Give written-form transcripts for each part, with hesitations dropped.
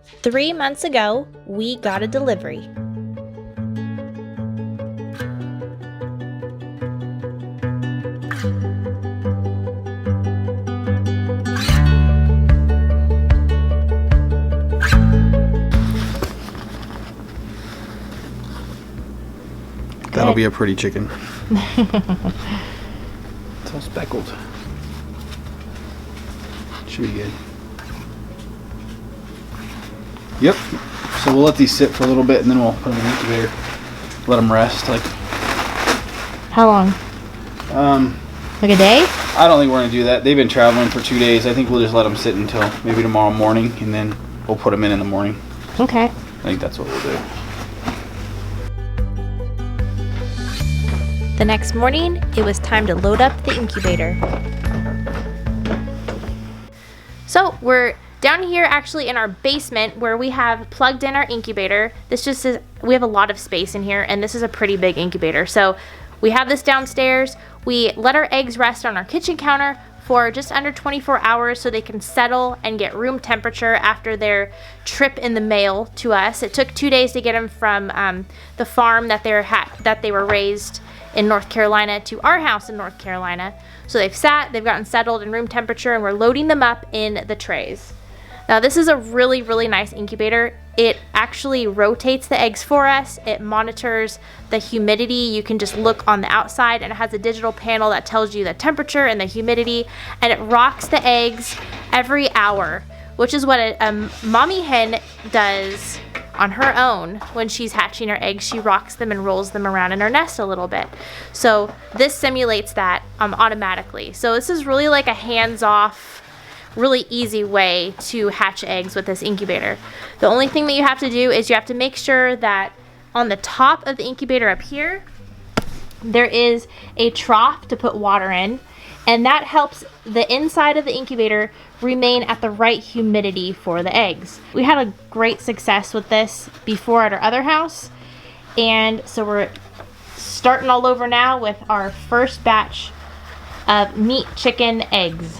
3 months ago, we got a delivery. That'll be a pretty chicken. It's all speckled. Should be good. Yep. So we'll let these sit for a little bit and then we'll put them in the incubator. Let them rest. How long? Like a day? I don't think we're gonna do that. They've been traveling for 2 days. I think we'll just let them sit until maybe tomorrow morning, and then we'll put them in the morning. Okay. I think that's what we'll do. The next morning, it was time to load up the incubator. So we're down here actually in our basement where we have plugged in our incubator. This just is, we have a lot of space in here, and this is a pretty big incubator. So we have this downstairs. We let our eggs rest on our kitchen counter for just under 24 hours so they can settle and get room temperature after their trip in the mail to us. It took 2 days to get them from the farm that they were raised in North Carolina to our house in North Carolina. So they've gotten settled in room temperature, and we're loading them up in the trays. Now this is a really, really nice incubator. It actually rotates the eggs for us. It monitors the humidity. You can just look on the outside, and it has a digital panel that tells you the temperature and the humidity, and it rocks the eggs every hour, which is what a mommy hen does on her own. When she's hatching her eggs, she rocks them and rolls them around in her nest a little bit. So this simulates that automatically. So this is really like a hands-off, really easy way to hatch eggs with this incubator. The only thing that you have to do is you have to make sure that on the top of the incubator up here, there is a trough to put water in, and that helps the inside of the incubator remain at the right humidity for the eggs. We had a great success with this before at our other house, and so we're starting all over now with our first batch of meat chicken eggs.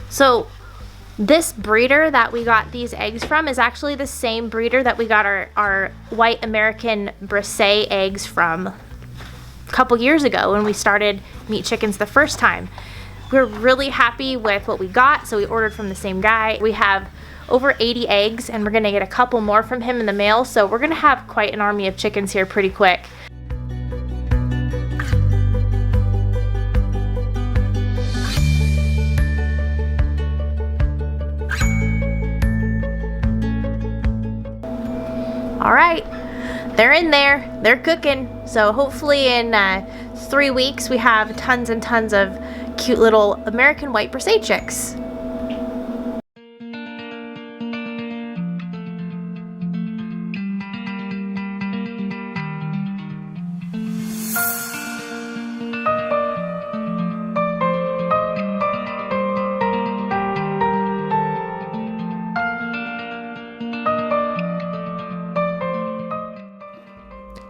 So this breeder that we got these eggs from is actually the same breeder that we got our white American Bresse eggs from a couple years ago when we started meat chickens the first time. We're really happy with what we got, so we ordered from the same guy. We have over 80 eggs, and we're gonna get a couple more from him in the mail, so we're gonna have quite an army of chickens here pretty quick. All right, they're in there, they're cooking. So hopefully in 3 weeks we have tons and tons of cute little American White Bresse chicks.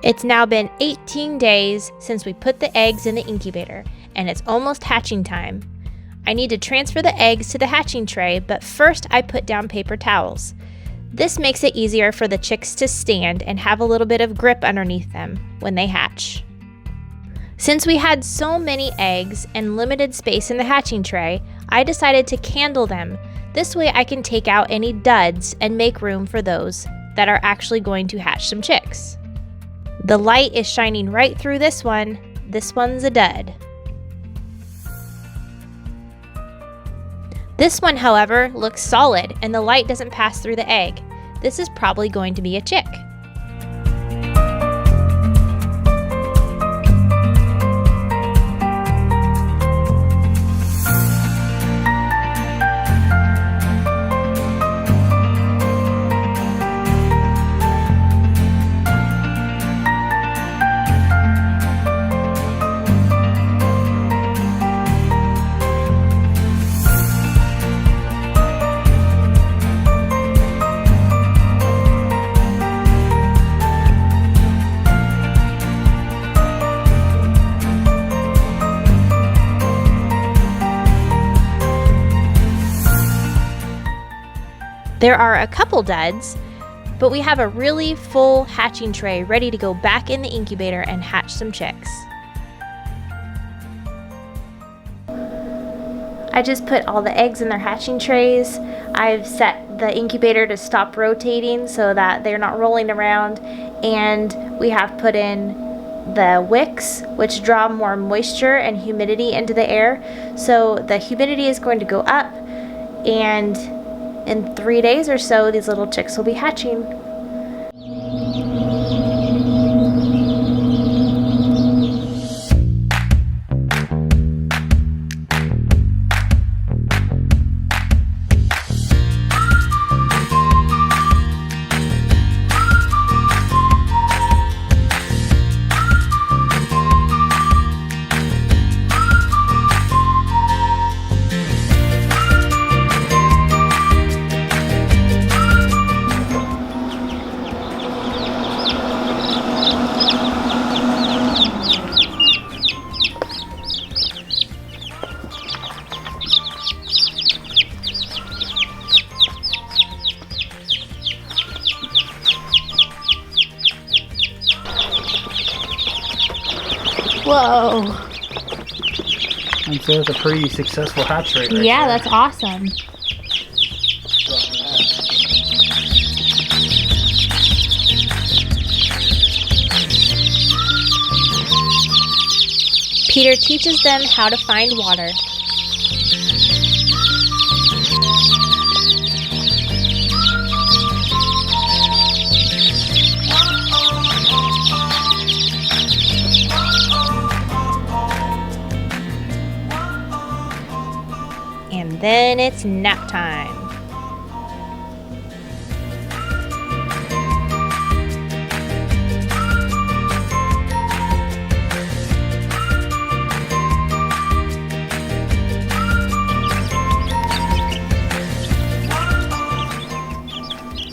It's now been 18 days since we put the eggs in the incubator, and it's almost hatching time. I need to transfer the eggs to the hatching tray, but first I put down paper towels. This makes it easier for the chicks to stand and have a little bit of grip underneath them when they hatch. Since we had so many eggs and limited space in the hatching tray, I decided to candle them. This way I can take out any duds and make room for those that are actually going to hatch some chicks. The light is shining right through this one. This one's a dud. This one, however, looks solid and the light doesn't pass through the egg. This is probably going to be a chick. There are a couple duds, but we have a really full hatching tray ready to go back in the incubator and hatch some chicks. I just put all the eggs in their hatching trays. I've set the incubator to stop rotating so that they're not rolling around, and we have put in the wicks, which draw more moisture and humidity into the air. So the humidity is going to go up, and in 3 days or so, these little chicks will be hatching. Whoa. I'd say that's a pretty successful hatch rate. Right Yeah, there. that's awesome. Peter teaches them how to find water. And then it's nap time.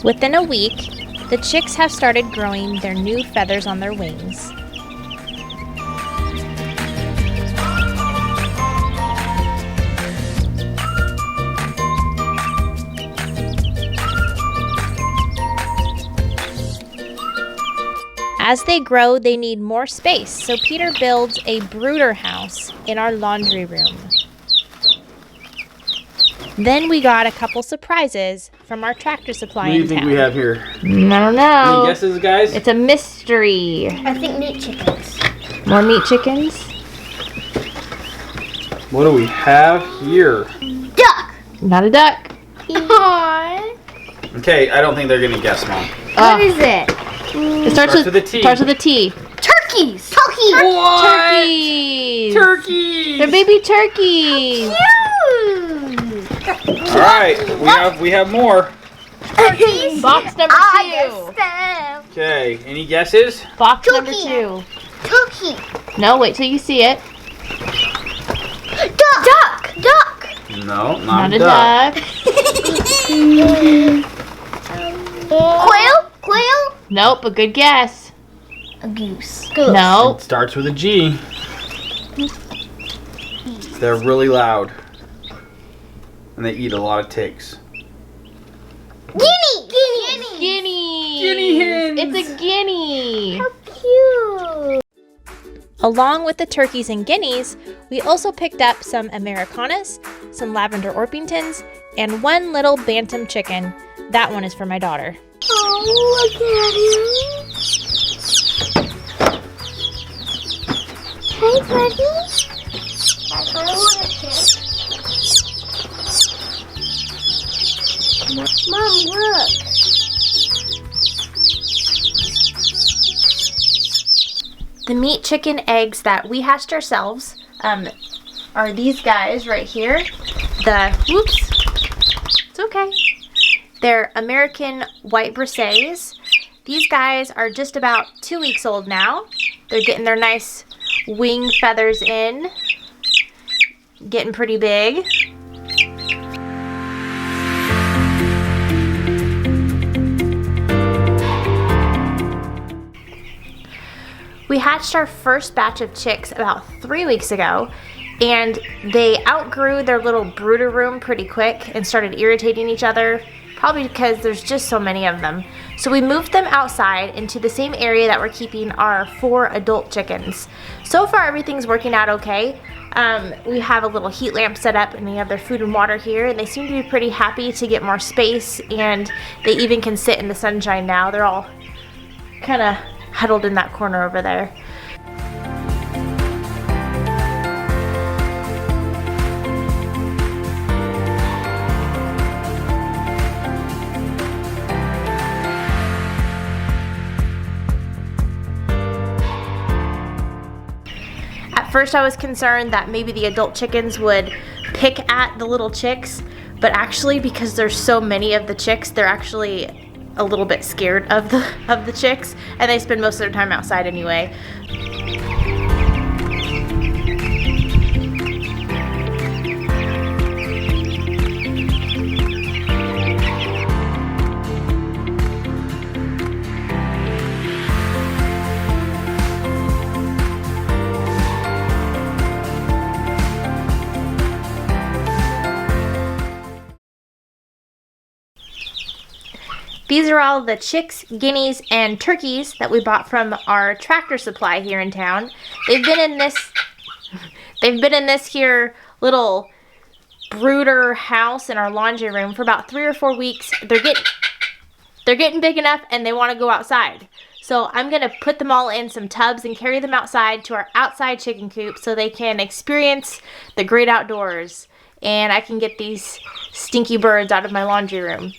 Within a week, the chicks have started growing their new feathers on their wings. As they grow, they need more space, so Peter builds a brooder house in our laundry room. Then we got a couple surprises from our Tractor Supply What do you in think town. we have here? I don't know. Any guesses, guys? It's a mystery. I think meat chickens. More meat chickens? What do we have here? Duck. Not a duck. Aww. Okay, I don't think they're gonna guess, Mom. What is it? It starts with a T. Starts with a T. Turkeys. Turkey. What? Turkeys. Turkeys. They're baby turkeys. Cute. All right, we have more. Turkeys. Box number I 2. guess them. Okay, any guesses? Box number Turkey. 2. Turkey. No, wait till you see it. Duck. Duck. Duck. No, Not not a duck. Quail. Quail. Nope, a good guess. A goose. No. It starts with a G. They're really loud, and they eat a lot of ticks. Guinea. Guinea. Guinea. Guinea hens. It's a guinea. How cute. Along with the turkeys and guineas, we also picked up some Americanas, some lavender Orpingtons, and one little bantam chicken. That one is for my daughter. Oh, look at him. Hey, buddy. I want a kiss. Mom, look. The meat chicken eggs that we hatched ourselves are these guys right here. It's okay. They're American White Bresses. These guys are just about 2 weeks old now. They're getting their nice wing feathers in, getting pretty big. We hatched our first batch of chicks about 3 weeks ago, and they outgrew their little brooder room pretty quick and started irritating each other, probably because there's just so many of them. So we moved them outside into the same area that we're keeping our 4 adult chickens. So far everything's working out okay. We have a little heat lamp set up and we have their food and water here, and they seem to be pretty happy to get more space, and they even can sit in the sunshine now. They're all kind of huddled in that corner over there. At first I was concerned that maybe the adult chickens would pick at the little chicks, but actually, because there's so many of the chicks, they're actually a little bit scared of the chicks, and they spend most of their time outside anyway. These are all the chicks, guineas, and turkeys that we bought from our Tractor Supply here in town. They've been in this here little brooder house in our laundry room for about 3 or 4 weeks. They're getting big enough and they want to go outside. So I'm gonna put them all in some tubs and carry them outside to our outside chicken coop so they can experience the great outdoors, and I can get these stinky birds out of my laundry room.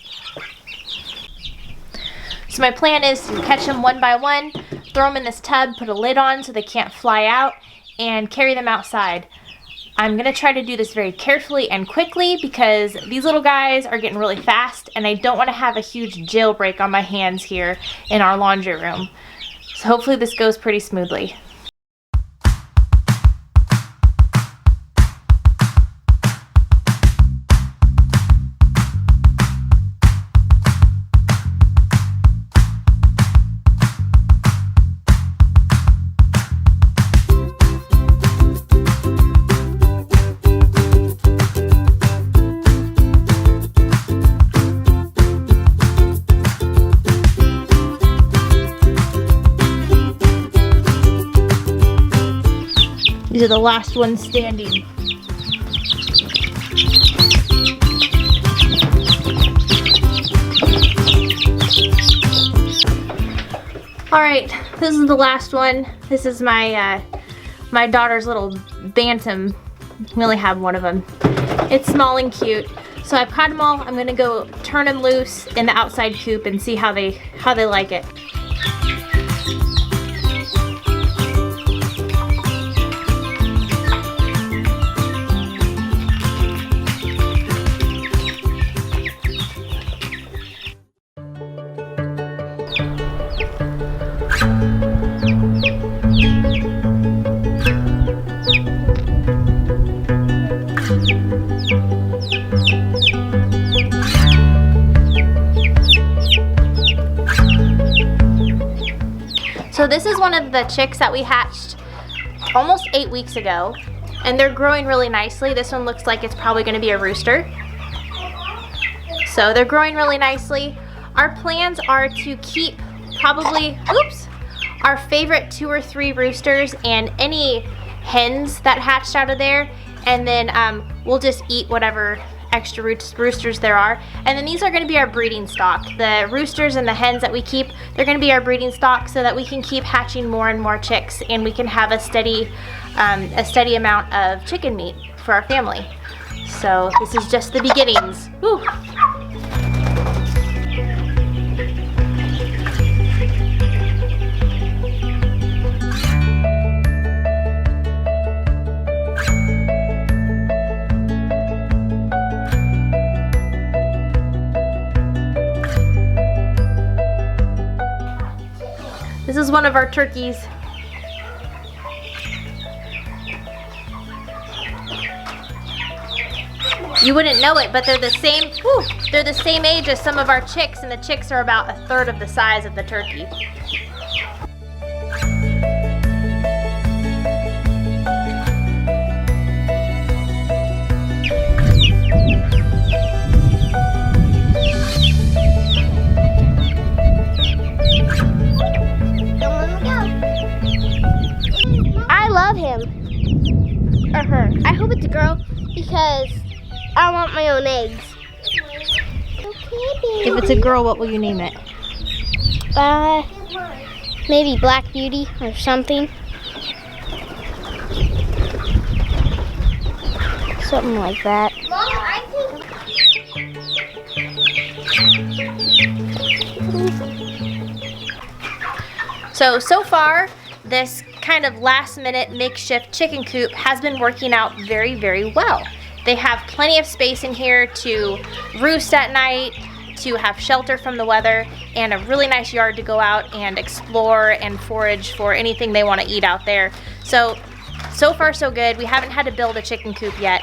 So my plan is to catch them one by one, throw them in this tub, put a lid on so they can't fly out, and carry them outside. I'm going to try to do this very carefully and quickly because these little guys are getting really fast, and I don't want to have a huge jailbreak on my hands here in our laundry room. So hopefully this goes pretty smoothly. These are the last ones standing. All right, this is the last one. This is my my daughter's little bantam. We only have one of them. It's small and cute. So I've caught them all. I'm gonna go turn them loose in the outside coop and see how they like it. So this is one of the chicks that we hatched almost 8 weeks ago, and they're growing really nicely. This one looks like it's probably going to be a rooster. So they're growing really nicely. Our plans are to keep probably, our favorite 2 or 3 roosters and any hens that hatched out of there, and then we'll just eat whatever extra roosters there are. And then these are going to be our breeding stock. The roosters and the hens that we keep, they're going to be our breeding stock so that we can keep hatching more and more chicks, and we can have a steady amount of chicken meat for our family. So this is just the beginnings. Woo. This is one of our turkeys. You wouldn't know it, but they're the same age as some of our chicks, and the chicks are about 1/3 of the size of the turkey. Or her. I hope it's a girl because I want my own eggs. If it's a girl, what will you name it? Maybe Black Beauty or something. Something like that. Mom, I So far, this kind of last minute makeshift chicken coop has been working out very, very well. They have plenty of space in here to roost at night, to have shelter from the weather, and a really nice yard to go out and explore and forage for anything they want to eat out there. So far so good. We haven't had to build a chicken coop yet.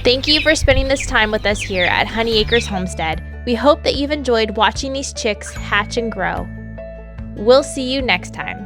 Thank you for spending this time with us here at Honey Acres Homestead. We hope that you've enjoyed watching these chicks hatch and grow. We'll see you next time.